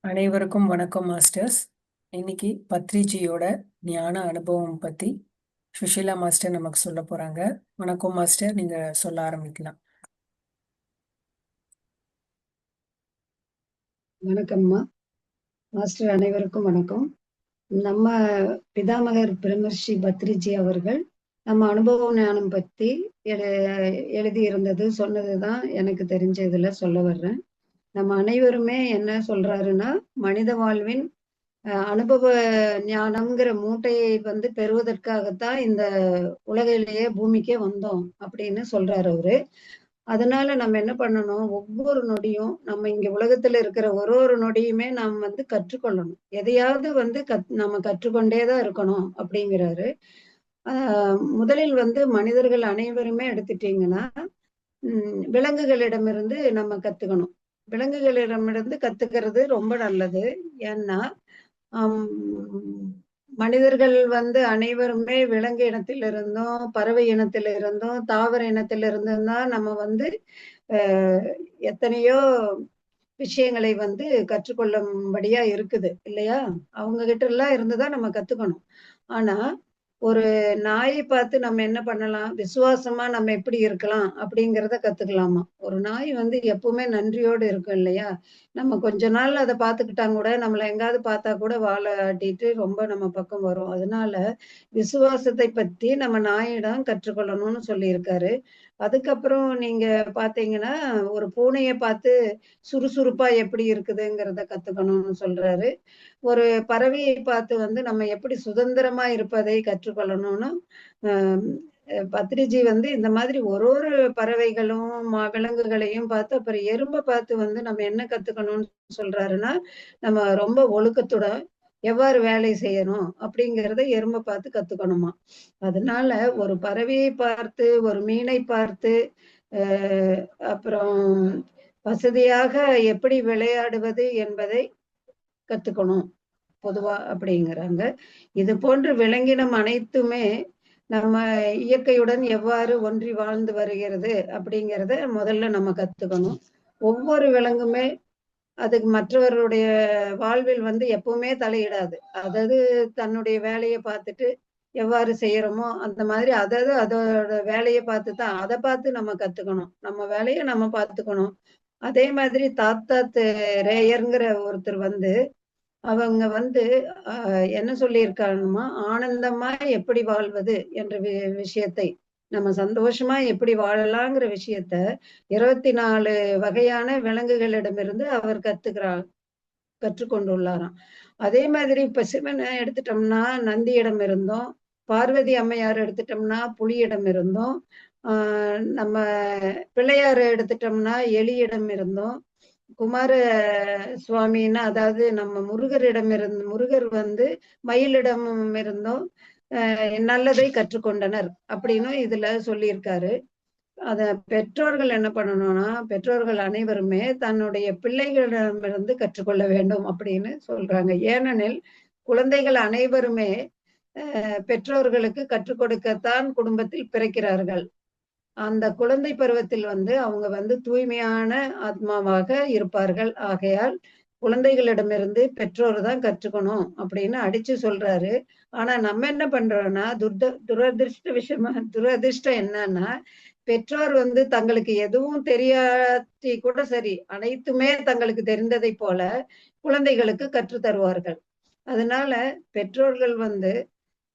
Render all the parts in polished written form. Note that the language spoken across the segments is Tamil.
அனைவருக்கும் வணக்கம் மாஸ்டர்ஸ். இன்னைக்கு பத்ரிஜியோட ஞான அனுபவம் பத்தி சுஷீலா மாஸ்டர் நமக்கு சொல்ல போறாங்க. வணக்கம் மாஸ்டர், நீங்க சொல்ல ஆரம்பிக்கலாம். வணக்கம்மா. மாஸ்டர் அனைவருக்கும் வணக்கம். நம்ம பிதாமகர் பிரம்மர்ஷி பத்ரிஜி அவர்கள் நம்ம அனுபவ ஞானம் பத்தி எழுதி இருந்தது சொன்னதுதான் எனக்கு தெரிஞ்சதுல சொல்ல வர்றேன். நம்ம அனைவருமே என்ன சொல்றாருன்னா, மனித வாழ்வின் அனுபவ ஞானம்ங்கிற மூட்டையை பெறுவதற்காகத்தான் இந்த உலகிலேயே பூமிக்கே வந்தோம் அப்படின்னு சொல்றாரு அவரு. அதனால நம்ம என்ன பண்ணணும், ஒவ்வொரு நொடியும் நம்ம இங்க உலகத்துல இருக்கிற ஒரு நொடியுமே நாம் கற்றுக்கொள்ளணும். எதையாவது நம்ம கற்றுக்கொண்டேதான் இருக்கணும் அப்படிங்கிறாரு. முதலில் மனிதர்கள் அனைவருமே எடுத்துட்டீங்கன்னா விலங்குகளிடமிருந்து நம்ம கத்துக்கணும். விலங்குகளிடமிருந்து கத்துக்கிறது ரொம்ப நல்லது. ஏன்னா மனிதர்கள் அனைவருமே விலங்கு இனத்திலிருந்தும் பறவை இனத்திலிருந்தும் தாவர இனத்திலிருந்தும் தான் நம்ம எத்தனையோ விஷயங்களை கற்றுக்கொள்ளும்படியா இருக்குது இல்லையா? அவங்க கிட்ட எல்லாம் இருந்துதான் நம்ம கத்துக்கணும். ஆனா ஒரு நாயை பார்த்து நம்ம என்ன பண்ணலாம், விசுவாசமா நம்ம எப்படி இருக்கலாம் அப்படிங்கிறத கத்துக்கலாமா. ஒரு நாய் எப்பவுமே நன்றியோடு இருக்கும் இல்லையா? நம்ம கொஞ்ச நாள் அதை பார்த்துக்கிட்டாங்க கூட நம்மளை எங்காவது பார்த்தா கூட வாழை ஆட்டிட்டு ரொம்ப நம்ம பக்கம் வரும். அதனால விசுவாசத்தை பத்தி நம்ம நாயிடம் கற்றுக்கொள்ளணும்னு சொல்லியிருக்காரு. அதுக்கப்புறம் நீங்க பாத்தீங்கன்னா, ஒரு பூனையை பார்த்து சுறுசுறுப்பா எப்படி இருக்குதுங்கிறத கத்துக்கணும்னு சொல்றாரு. ஒரு பறவையை பார்த்து நம்ம எப்படி சுதந்திரமா இருப்பதை கற்றுக்கொள்ளணும்னு பத்ரிஜி இந்த மாதிரி ஒரு பறவைகளும் விலங்குகளையும் பார்த்து, அப்புறம் எறும்பை பார்த்து நம்ம என்ன கத்துக்கணும்னு சொல்றாருன்னா, நம்ம ரொம்ப ஒழுக்கத்துடன் எவ்வாறு வேலை செய்யணும் அப்படிங்கிறத எறும்பை பார்த்து கத்துக்கணுமா. அதனால ஒரு பறவையை பார்த்து ஒரு மீனை பார்த்து அப்புறம் வசதியாக எப்படி விளையாடுவது என்பதை கத்துக்கணும் பொதுவா அப்படிங்கிறாங்க. இது போன்ற விலங்கினம் அனைத்துமே நம்ம இயற்கையுடன் எவ்வாறு ஒன்றி வாழ்ந்து வருகிறது அப்படிங்கிறத முதல்ல நம்ம கத்துக்கணும். ஒவ்வொரு விலங்குமே அதுக்கு மற்றவருடைய வாழ்வில் எப்பவுமே தலையிடாது. அதாவது தன்னுடைய வேலையை பார்த்துட்டு எவ்வாறு செய்யறோமோ அந்த மாதிரி அதாவது அதோட வேலையை பார்த்துதான் அதை பார்த்து நம்ம கத்துக்கணும். நம்ம வேலையை நம்ம பார்த்துக்கணும். அதே மாதிரி தாத்தாத் ரேயர்ங்கிற ஒருத்தர் அவங்க என்ன சொல்லியிருக்காங்கம்மா, ஆனந்தமா எப்படி வாழ்வது என்ற விஷயத்தை, நம்ம சந்தோஷமா எப்படி வாழலாங்கிற விஷயத்த 24 வகையான விலங்குகளிடமிருந்து அவர் கற்றுக்கொண்டுள்ளாராம். அதே மாதிரி இப்ப சிவனை எடுத்துட்டோம்னா நந்தியிடம் இருந்தோம், பார்வதி அம்மையார் எடுத்துட்டோம்னா புலியிடம் இருந்தோம், நம்ம பிள்ளையார எடுத்துட்டோம்னா எலியிடம் இருந்தோம், குமார சுவாமின்னா அதாவது நம்ம முருகர் மயிலிடமும் இருந்தோம் நல்லதை கற்றுக்கொண்டனர் அப்படின்னு இதுல சொல்லியிருக்காரு. அத பெற்றோர்கள் என்ன பண்ணணும்னா, பெற்றோர்கள் அனைவருமே தன்னுடைய பிள்ளைகளிடமிருந்து கற்றுக்கொள்ள வேண்டும் அப்படின்னு சொல்றாங்க. ஏனெனில் குழந்தைகள் அனைவருமே பெற்றோர்களுக்கு கற்றுக் கொடுக்கத்தான் குடும்பத்தில் பிறக்கிறார்கள். அந்த குழந்தை பருவத்தில் அவங்க தூய்மையான ஆத்மாவாக இருப்பார்கள். ஆகையால் குழந்தைகளிடமிருந்து பெற்றோர் தான் கற்றுக்கணும் அப்படின்னு அடிச்சு சொல்றாரு. ஆனா நம்ம என்ன பண்றோம்னா, துரதிருஷ்டம் என்னன்னா, பெற்றோர் தங்களுக்கு எதுவும் தெரியாட்டி கூட சரி, அனைத்துமே தங்களுக்கு தெரிந்ததை போல குழந்தைகளுக்கு கற்று தருவார்கள். அதனால பெற்றோர்கள்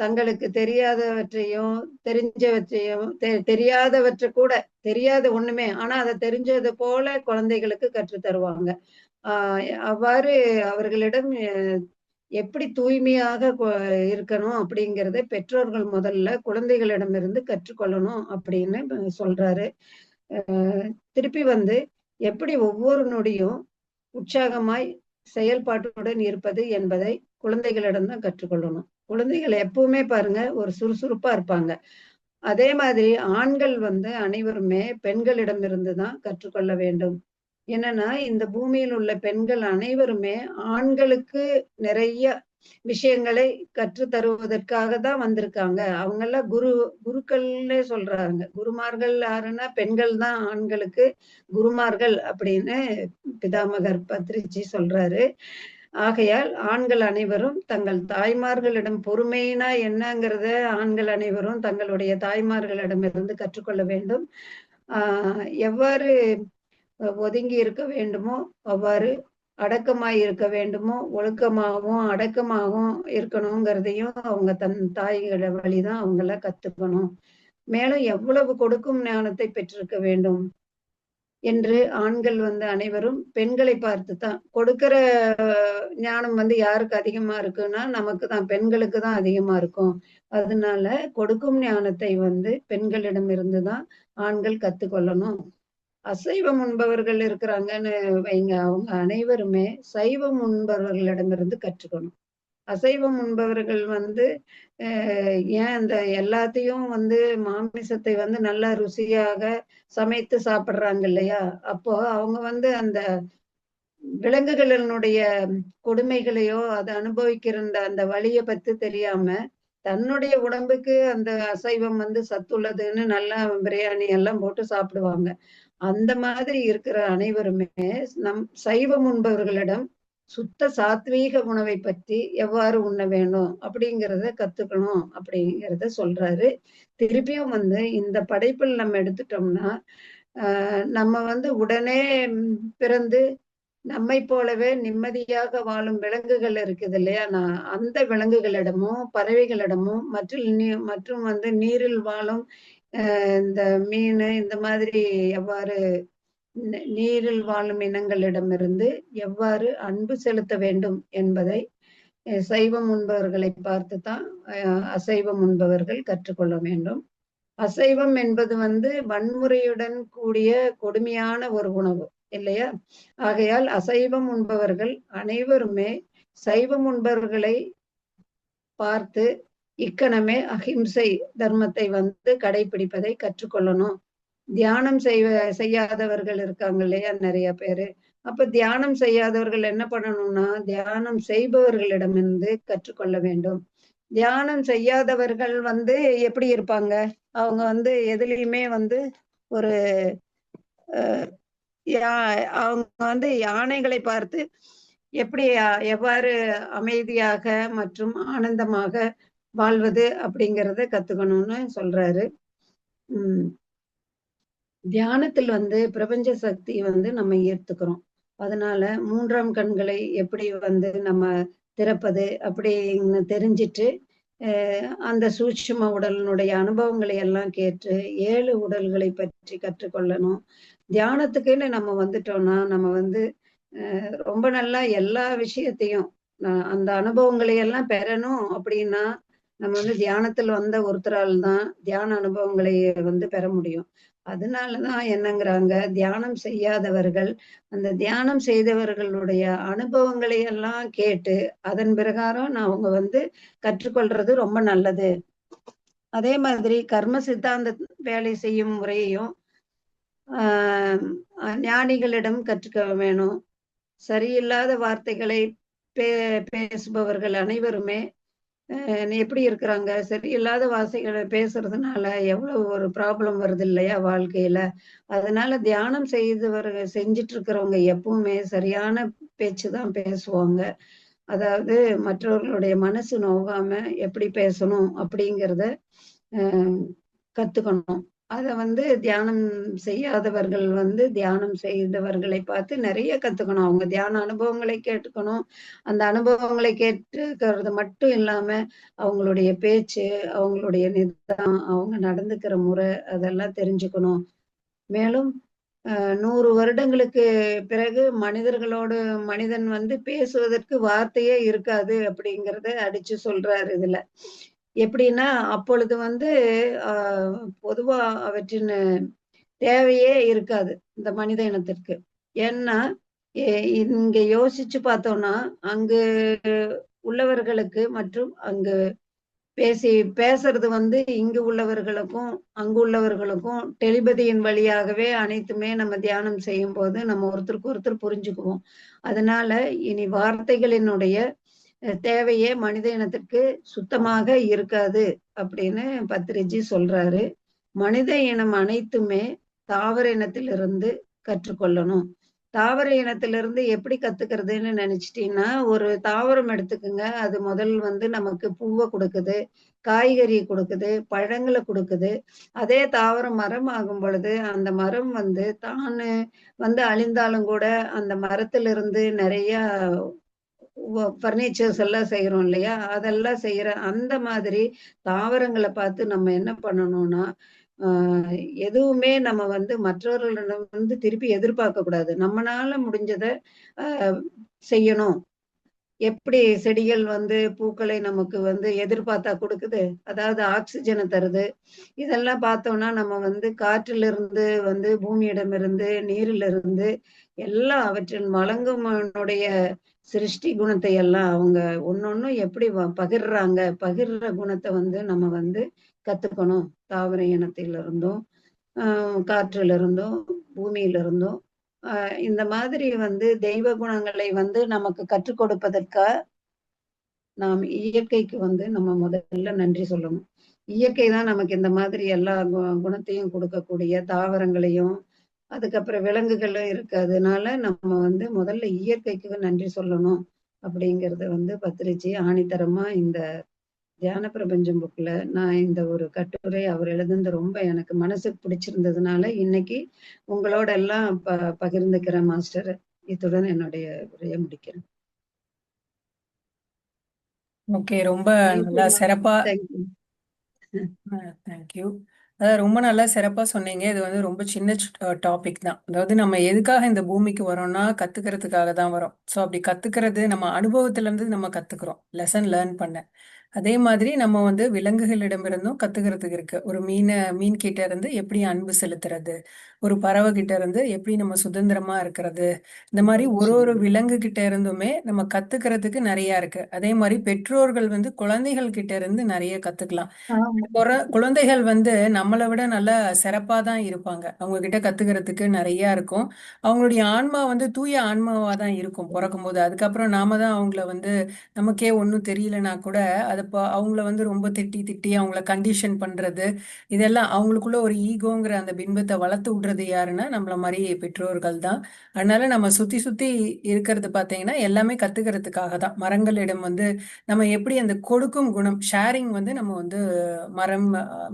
தங்களுக்கு தெரியாதவற்றையும் தெரிஞ்சவற்றையும் தெரியாதவற்றை கூட தெரியாத ஒண்ணுமே ஆனா அதை தெரிஞ்சது போல குழந்தைகளுக்கு கற்று தருவாங்க. அவ்வாறு அவர்களிடம் எப்படி தூய்மையாக இருக்கணும் அப்படிங்கிறத பெற்றோர்கள் முதல்ல குழந்தைகளிடமிருந்து கற்றுக்கொள்ளணும் அப்படின்னு சொல்றாரு. திருப்பி எப்படி ஒவ்வொரு நொடியும் உற்சாகமாய் செயல்பாட்டுடன் இருப்பது என்பதை குழந்தைகளிடம் தான் கற்றுக்கொள்ளணும். குழந்தைகள் எப்பவுமே பாருங்க ஒரு சுறுசுறுப்பா இருப்பாங்க. அதே மாதிரி ஆண்கள் அனைவருமே பெண்களிடமிருந்து தான் கற்றுக்கொள்ள வேண்டும். என்னன்னா இந்த பூமியில் உள்ள பெண்கள் அனைவருமே ஆண்களுக்கு நிறைய விஷயங்களை கற்று தருவதற்காக தான் வந்திருக்காங்க. அவங்கெல்லாம் குருக்கள்னே சொல்றாங்க. குருமார்கள் யாருன்னா பெண்கள் தான் ஆண்களுக்கு குருமார்கள் அப்படின்னு பிதாமகர் பத்ரிஜி சொல்றாரு. ஆகையால் ஆண்கள் அனைவரும் தங்கள் தாய்மார்களிடம் பொறுமைனா என்னங்கிறத ஆண்கள் அனைவரும் தங்களுடைய தாய்மார்களிடமிருந்து கற்றுக்கொள்ள வேண்டும். எவ்வாறு ஒதுங்கி இருக்க வேண்டுமோ அவ்வாறு அடக்கமாய் இருக்க வேண்டுமோ ஒழுக்கமாகவும் அடக்கமாகவும் இருக்கணுங்கிறதையும் அவங்க தன் தாய்கள வழிதான் அவங்கள கத்துக்கணும். மேலும் எவ்வளவு கொடுக்கும் ஞானத்தை பெற்றிருக்க வேண்டும் என்று ஆண்கள் அனைவரும் பெண்களை பார்த்து தான் கொடுக்கிற ஞானம் யாருக்கு அதிகமா இருக்குன்னா நமக்கு தான், பெண்களுக்கு தான் அதிகமா இருக்கும். அதனால கொடுக்கும் ஞானத்தை பெண்களிடமிருந்து தான் ஆண்கள் கத்துக்கொள்ளணும். அசைவம் உண்பவர்கள் இருக்கிறாங்கன்னு வைங்க, அவங்க அனைவருமே சைவம் உண்பவர்களிடமிருந்து கற்றுக்கணும். அசைவம் உண்பவர்கள் ஏன் இந்த எல்லாத்தையும் மாமிசத்தை நல்லா ருசியாக சமைத்து சாப்பிடுறாங்க இல்லையா? அப்போ அவங்க அந்த விலங்குகளினுடைய கொடுமைகளையோ அதை அனுபவிக்கிற அந்த வழியை பத்தி தெரியாம தன்னுடைய உடம்புக்கு அந்த அசைவம் சத்துள்ளதுன்னு நல்லா பிரியாணி எல்லாம் போட்டு சாப்பிடுவாங்க. அந்த மாதிரி இருக்கிற அனைவருமே சைவம் உண்பவர்களிடம் சுத்த சாத்வீக உணவை பற்றி எவ்வாறு உண்ண வேணும் அப்படிங்கிறத கத்துக்கணும் அப்படிங்கிறத சொல்றாரு. திருப்பியும் இந்த படைப்பில் நம்ம எடுத்துட்டோம்னா நம்ம உடனே பிறந்து நம்மை போலவே நிம்மதியாக வாழும் விலங்குகள் இருக்குது இல்லையா? அந்த விலங்குகளிடமும் பறவைகளிடமும் மற்றும் நீரில் வாழும் இந்த மீன் இந்த மாதிரி எவ்வாறு நீரில் வாழும் இனங்களிடமிருந்து எவ்வாறு அன்பு செலுத்த வேண்டும் என்பதை சைவம் உண்பவர்களை பார்த்துதான் அசைவம் உண்பவர்கள் கற்றுக்கொள்ள வேண்டும். அசைவம் என்பது வன்முறையுடன் கூடிய கொடுமையான ஒரு உணவு இல்லையா? ஆகையால் அசைவம் உண்பவர்கள் அனைவருமே சைவம் உண்பவர்களை பார்த்து இக்கணமே அஹிம்சை தர்மத்தை கடைபிடிப்பதை கற்றுக்கொள்ளணும். தியானம் செய்யாதவர்கள் இருக்காங்க இல்லையா நிறைய பேரு. அப்ப தியானம் செய்யாதவர்கள் என்ன பண்ணணும்னா தியானம் செய்பவர்களிடமிருந்து கற்றுக்கொள்ள வேண்டும். தியானம் செய்யாதவர்கள் எப்படி இருப்பாங்க? அவங்க எதுலையுமே ஒரு அவங்க யானைகளை பார்த்து எவ்வாறு அமைதியாக மற்றும் ஆனந்தமாக வாழ்வது அப்படிங்கிறத கத்துக்கணும்னு சொல்றாரு. தியானத்தில் பிரபஞ்ச சக்தி நம்ம ஈர்த்துக்கிறோம். அதனால 3ஆம் கண்களை எப்படி நம்ம திறப்பது அப்படின்னு தெரிஞ்சிட்டு அந்த சூட்சும உடலினுடைய அனுபவங்களை எல்லாம் கேட்டு 7 உடல்களை பற்றி கற்றுக்கொள்ளணும். தியானத்துக்குன்னு நம்ம வந்துட்டோம்னா நம்ம ரொம்ப நல்லா எல்லா விஷயத்தையும் அந்த அனுபவங்களை எல்லாம் பெறணும் அப்படின்னா நம்ம தியானத்தில் வந்த ஒருத்தரால் தான் தியான அனுபவங்களை பெற முடியும். அதனாலதான் என்னங்கிறாங்க, தியானம் செய்யாதவர்கள் அந்த தியானம் செய்தவர்களுடைய அனுபவங்களை எல்லாம் கேட்டு அதன் பிரகாரம் அவங்க கற்றுக்கொள்றது ரொம்ப நல்லது. அதே மாதிரி கர்ம சித்தாந்த வேலை செய்யும் முறையையும் ஞானிகளிடம் கற்றுக்க வேணும். சரியில்லாத வார்த்தைகளை பேசுபவர்கள் அனைவருமே எப்படி இருக்கிறாங்க? சரியில்லாத வார்த்தைகளை பேசுறதுனால எவ்வளவு ஒரு ப்ராப்ளம் வருது இல்லையா வாழ்க்கையில? அதனால தியானம் செஞ்சிட்டு இருக்கிறவங்க எப்பவுமே சரியான பேச்சுதான் பேசுவாங்க. அதாவது மற்றவர்களுடைய மனசு நோகாம எப்படி பேசணும் அப்படிங்கிறத கத்துக்கணும். அத தியானம் செய்யாதவர்கள் தியானம் செய்தவர்களை பார்த்து நிறைய கத்துக்கணும். அவங்க தியான அனுபவங்களை கேட்டுக்கணும். அந்த அனுபவங்களை கேட்டுக்கிறது மட்டும் இல்லாம அவங்களுடைய பேச்சு, அவங்களுடைய நிதானம், அவங்க நடந்துக்கிற முறை அதெல்லாம் தெரிஞ்சுக்கணும். மேலும் 100 வருடங்களுக்கு பிறகு மனிதர்களோடு மனிதன் பேசுவதற்கு வார்த்தையே இருக்காது அப்படிங்கிறத அடிச்சு சொல்றாரு இதுல. எப்படின்னா அப்பொழுது பொதுவா அவற்றின் தேவையே இருக்காது இந்த மனித இனத்திற்கு. ஏன்னா இங்க யோசிச்சு பார்த்தோம்னா அங்கு உள்ளவர்களுக்கு மற்றும் அங்கு பேசுறது இங்கு உள்ளவர்களுக்கும் அங்கு உள்ளவர்களுக்கும் டெலிபதியின் வழியாகவே அனைத்துமே நம்ம தியானம் செய்யும் போது நம்ம ஒருத்தருக்கு ஒருத்தர் புரிஞ்சுக்குவோம். அதனால இனி வார்த்தைகளினுடைய தேவையே மனித இனத்திற்கு சுத்தமாக இருக்காது அப்படின்னு பத்ரிஜி சொல்றாரு. மனித இனம் அனைத்துமே தாவர இனத்திலிருந்து கற்றுக்கொள்ளணும். தாவர இனத்திலிருந்து எப்படி கத்துக்கிறதுன்னு நினைச்சிட்டீங்கன்னா, ஒரு தாவரம் எடுத்துக்குங்க. அது முதல் வந்து நமக்கு பூவை கொடுக்குது, காய்கறி கொடுக்குது, பழங்களை கொடுக்குது. அதே தாவரம் மரம் ஆகும் பொழுது அந்த மரம் வந்து தானு வந்து அழிந்தாலும் கூட அந்த மரத்திலிருந்து நிறைய பர்னிச்சர்ஸ் எல்லாம் செய்யறோம் இல்லையா? அதெல்லாம் செய்யற அந்த மாதிரி தாவரங்களை பார்த்து நம்ம என்ன பண்ணணும்னா, எதுவுமே நம்ம வந்து மற்றவர்களிடம் வந்து திருப்பி எதிர்பார்க்க கூடாது. நம்மனால முடிஞ்சத செய்யணும். எப்படி செடிகள் வந்து பூக்களை நமக்கு வந்து எதிர்பார்த்தா கொடுக்குது, அதாவது ஆக்சிஜனை தருது. இதெல்லாம் பார்த்தோம்னா நம்ம வந்து காற்றிலிருந்து வந்து பூமியிடமிருந்து நீரிலிருந்து எல்லாம் அவற்றின் வழங்குமனுடைய சிருஷ்டி குணத்தை எல்லாம் அவங்க ஒன்னொன்னும் எப்படி பகிர்றாங்க, பகிர்ற குணத்தை வந்து நம்ம வந்து கத்துக்கணும். தாவர இனத்திலிருந்தும் காற்றிலிருந்தும் பூமியிலிருந்தும் இந்த மாதிரி வந்து தெய்வ குணங்களை வந்து நமக்கு கற்றுக் கொடுப்பதற்கா நாம் இயற்கைக்கு வந்து நம்ம முதல்ல நன்றி சொல்லணும். இயற்கை தான் நமக்கு இந்த மாதிரி எல்லா குணத்தையும் கொடுக்கக்கூடிய தாவரங்களையும் அதுக்கப்புறம் விலங்குகளும் இருக்கு. அதனால நம்ம வந்து முதல்ல இயற்கைக்கு நன்றி சொல்லணும் அப்படிங்கறத வந்து பத்திரிச்சு ஆணித்தரமா இந்த தியான பிரபஞ்சம் புக்ல நான் இந்த ஒரு கட்டுரை அவர் எழுதுனது ரொம்ப எனக்கு மனசுக்கு பிடிச்சிருந்ததுனால இன்னைக்கு உங்களோட எல்லாம் பகிர்ந்துக்கிறேன் மாஸ்டர். இத்துடன் என்னுடைய உரையை முடிக்கிறேன். ஓகே, ரொம்ப தேங்க்யூ நல்லா சிறப்பா. தேங்க்யூ. தேங்க்யூ. அதாவது ரொம்ப நல்லா சிறப்பா சொன்னீங்க. இது வந்து ரொம்ப சின்ன டாபிக் தான். அதாவது நம்ம எதுக்காக இந்த பூமிக்கு வரோம்னா கத்துக்கிறதுக்காக தான் வரோம். ஸோ அப்படி கத்துக்கிறது நம்ம அனுபவத்துல இருந்து நம்ம கத்துக்கிறோம், லெசன் லேர்ன் பண்ண. அதே மாதிரி நம்ம வந்து விலங்குகளிடமிருந்தும் கத்துக்கிறதுக்கு இருக்கு. ஒரு மீன் கிட்ட இருந்து எப்படி அன்பு செலுத்துறது, ஒரு பறவை கிட்ட இருந்து எப்படி நம்ம சுதந்திரமா இருக்கிறது, இந்த மாதிரி ஒரு ஒரு விலங்கு கிட்ட இருந்துமே நம்ம கத்துக்கிறதுக்கு நிறைய இருக்கு. அதே மாதிரி பெற்றோர்கள் வந்து குழந்தைகள் கிட்ட இருந்து நிறைய கத்துக்கலாம். குழந்தைகள் வந்து நம்மளை விட நல்ல சிறப்பா தான் இருப்பாங்க. அவங்க கிட்ட கத்துக்கிறதுக்கு நிறைய இருக்கும். அவங்களுடைய ஆன்மா வந்து தூய ஆன்மாவா தான் இருக்கும் பிறக்கும் போது. அதுக்கப்புறம் நாம தான் அவங்கள வந்து நமக்கே ஒன்றும் தெரியலனா கூட அதை அவங்கள வந்து ரொம்ப திட்டி திட்டி அவங்கள கண்டிஷன் பண்றது, இதெல்லாம் அவங்களுக்குள்ள ஒரு ஈகோங்கிற அந்த பின்பத்தை வளர்த்து விடுறது யாருன்னா நம்மள மாதிரி பெற்றோர்கள் தான். அதனால நம்ம சுத்தி சுத்தி இருக்கிறது பார்த்தீங்கன்னா எல்லாமே கத்துக்கிறதுக்காக தான். மரங்களிடம் வந்து நம்ம எப்படி அந்த கொடுக்கும் குணம், ஷேரிங் வந்து நம்ம வந்து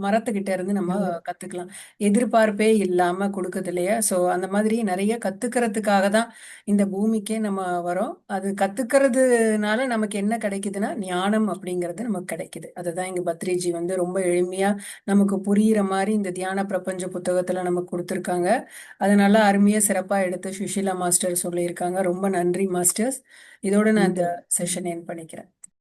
மரத்துக்கிட்ட இருந்து நம்ம கத்துக்கலாம். எதிர்பார்ப்பே இல்லாம கொடுக்குது இல்லையா? ஸோ அந்த மாதிரி நிறைய கத்துக்கிறதுக்காக தான் இந்த பூமிக்கே நம்ம வரோம். அது கத்துக்கிறதுனால நமக்கு என்ன கிடைக்குதுன்னா ஞானம் அப்படிங்கிறது நமக்கு கிடைக்குது. அதுதான் இங்க பத்ரிஜி வந்து ரொம்ப எளிமையா நமக்கு புரியிற மாதிரி இந்த தியான பிரபஞ்ச புத்தகத்துல நமக்கு கொடுத்துருக்காங்க. அதனால அருமையா சிறப்பா எடுத்து சுஷீலா மாஸ்டர் சொல்லியிருக்காங்க. ரொம்ப நன்றி மாஸ்டர்ஸ். இதோட நான் இந்த செஷன் என் பண்ணிக்கிறேன்.